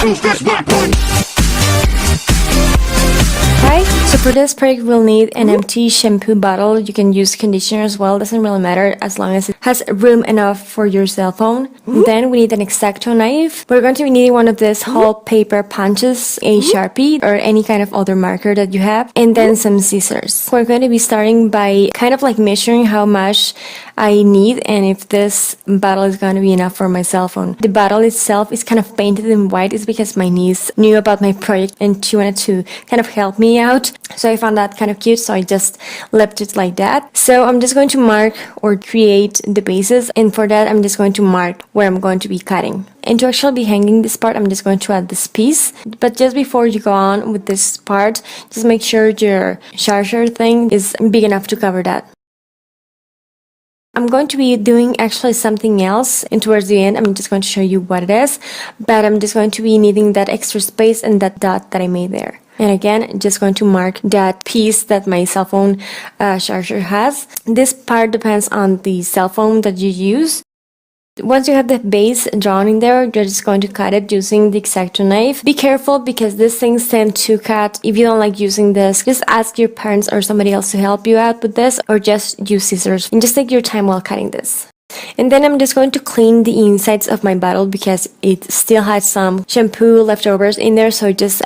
Right, so for this project we'll need an empty shampoo bottle. You can use conditioner as well, doesn't really matter as long as it has room enough for your cell phone. Then we need an X-Acto knife. We're going to be needing one of these whole paper punches, a Sharpie, or any kind of other marker that you have, and then some scissors. We're going to be starting by kind of like measuring how much I need and if this bottle is going to be enough for my cell phone. The bottle itself is kind of painted in white. It's because my niece knew about my project and she wanted to kind of help me out. So I found that kind of cute, so I just left it like that. So I'm just going to mark or create the bases, and for that I'm just going to mark where I'm going to be cutting. And to actually be hanging this part, I'm just going to add this piece. But just before you go on with this part, just make sure your charger thing is big enough to cover that. I'm going to be doing actually something else, and towards the end I'm just going to show you what it is, but I'm just going to be needing that extra space and that dot that I made there. And again, just going to mark that piece that my cell phone charger has. This part depends on the cell phone that you use. Once you have the base drawn in there, you're just going to cut it using the X-Acto knife. Be careful because these things tend to cut. If you don't like using this, just ask your parents or somebody else to help you out with this, or just use scissors and just take your time while cutting this. And then I'm just going to clean the insides of my bottle because it still has some shampoo leftovers in there, so just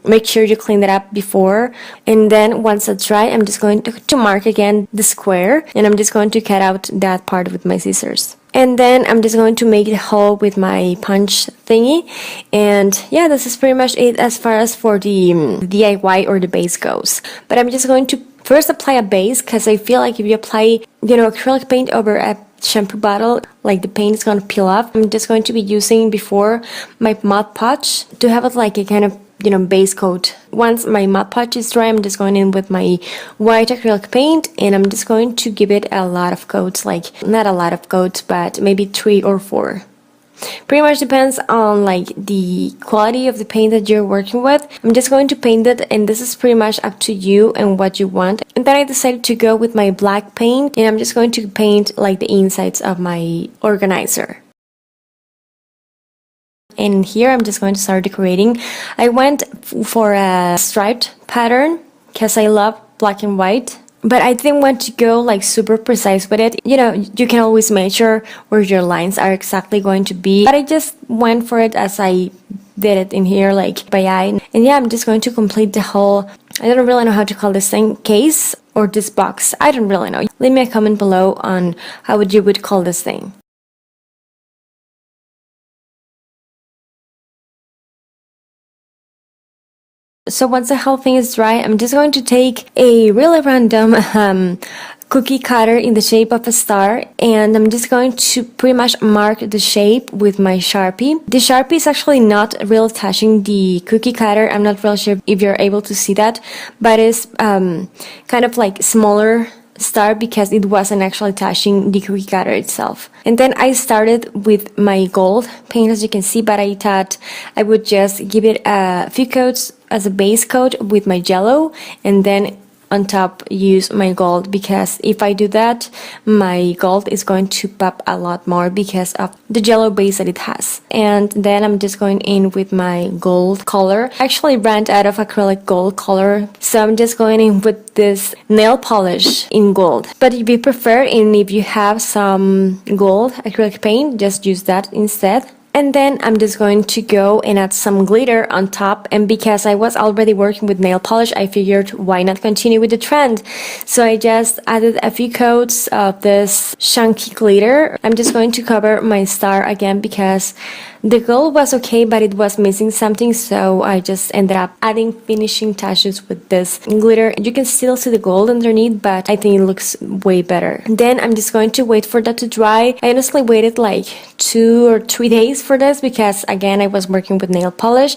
make sure you clean that up before. And then once it's dry, I'm just going to mark again the square, and I'm just going to cut out that part with my scissors. And then I'm just going to make a hole with my punch thingy. And yeah, this is pretty much it as far as for the DIY or the base goes. But I'm just going to first apply a base, because I feel like if you apply, acrylic paint over a shampoo bottle, like the paint is going to peel off. I'm just going to be using before my Mod Podge to have it like a kind of base coat. Once my Mod Podge is dry, I'm just going in with my white acrylic paint, and I'm just going to give it a lot of coats, like not a lot of coats, but maybe 3 or 4. Pretty much depends on like the quality of the paint that you're working with. I'm just going to paint it, and this is pretty much up to you and what you want. And then I decided to go with my black paint, and I'm just going to paint like the insides of my organizer. And here I'm just going to start decorating. I went for a striped pattern because I love black and white, but I didn't want to go like super precise with it. You can always measure where your lines are exactly going to be, but I just went for it as I did it in here, like by eye. And yeah, I'm just going to complete the whole, I don't really know how to call this thing, case or this box. I don't really know. Leave me a comment below on how you would call this thing. So once the whole thing is dry, I'm just going to take a really random cookie cutter in the shape of a star, and I'm just going to pretty much mark the shape with my Sharpie. The Sharpie is actually not really touching the cookie cutter. I'm not really sure if you're able to see that, but it's kind of like smaller star because it wasn't actually touching the cookie cutter itself. And then I started with my gold paint, as you can see, but I thought I would just give it a few coats as a base coat with my yellow, and then on top use my gold, because if I do that, my gold is going to pop a lot more because of the yellow base that it has. And then I'm just going in with my gold color. I actually ran out of acrylic gold color, so I'm just going in with this nail polish in gold. But if you prefer, and if you have some gold acrylic paint, just use that instead. And then I'm just going to go and add some glitter on top, and because I was already working with nail polish, I figured why not continue with the trend. So I just added a few coats of this chunky glitter. I'm just going to cover my star again because the gold was okay, but it was missing something, so I just ended up adding finishing touches with this glitter. You can still see the gold underneath, but I think it looks way better. Then I'm just going to wait for that to dry. I honestly waited like 2 or 3 days for this because again I was working with nail polish,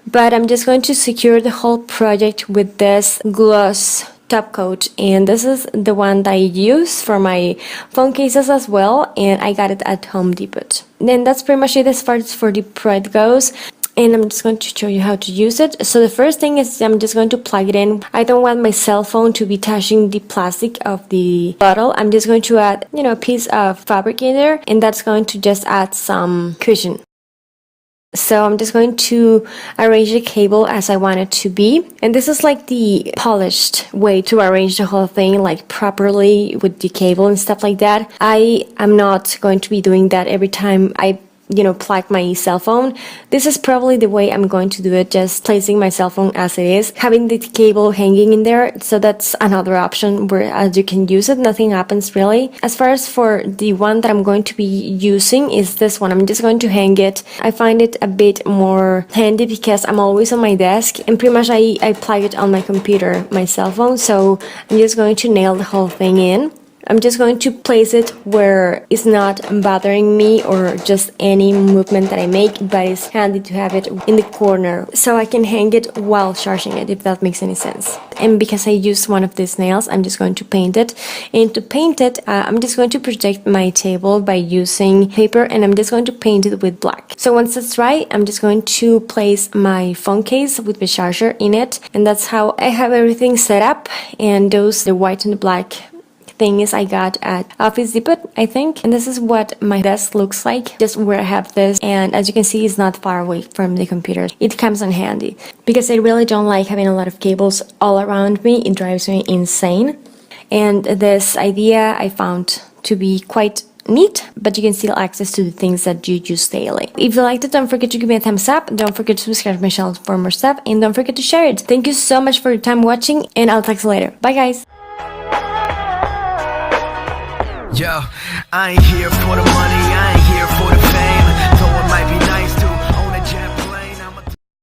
but I'm just going to secure the whole project with this gloss top coat, and this is the one that I use for my phone cases as well, and I got it at Home Depot. Then that's pretty much it as far as for the project goes, and I'm just going to show you how to use it. So the first thing is I'm just going to plug it in. I don't want my cell phone to be touching the plastic of the bottle. I'm just going to add a piece of fabric in there, and that's going to just add some cushion. So I'm just going to arrange the cable as I want it to be. And this is like the polished way to arrange the whole thing, like properly with the cable and stuff like that. I am not going to be doing that every time I plug my cell phone. This is probably the way I'm going to do it, just placing my cell phone as it is, having the cable hanging in there. So that's another option where you can use it, nothing happens really. As far as for the one that I'm going to be using is this one. I'm just going to hang it. I find it a bit more handy because I'm always on my desk and pretty much I plug it on my computer, my cell phone. So I'm just going to nail the whole thing in. I'm just going to place it where it's not bothering me or just any movement that I make, but it's handy to have it in the corner so I can hang it while charging it, if that makes any sense. And because I used one of these nails, I'm just going to paint it. And to paint it, I'm just going to protect my table by using paper, and I'm just going to paint it with black. So once that's dry, I'm just going to place my phone case with the charger in it, and that's how I have everything set up. And those, the white and the black things I got at Office Depot, I think. And this is what my desk looks like, just where I have this. And as you can see, it's not far away from the computer. It comes in handy because I really don't like having a lot of cables all around me. It drives me insane. And this idea I found to be quite neat, but you can still access to the things that you use daily. If you liked it, don't forget to give me a thumbs up, don't forget to subscribe to my channel for more stuff, and don't forget to share it. Thank you so much for your time watching, and I'll talk to you later. Bye guys! Yo, I ain't here for the money, I ain't here for the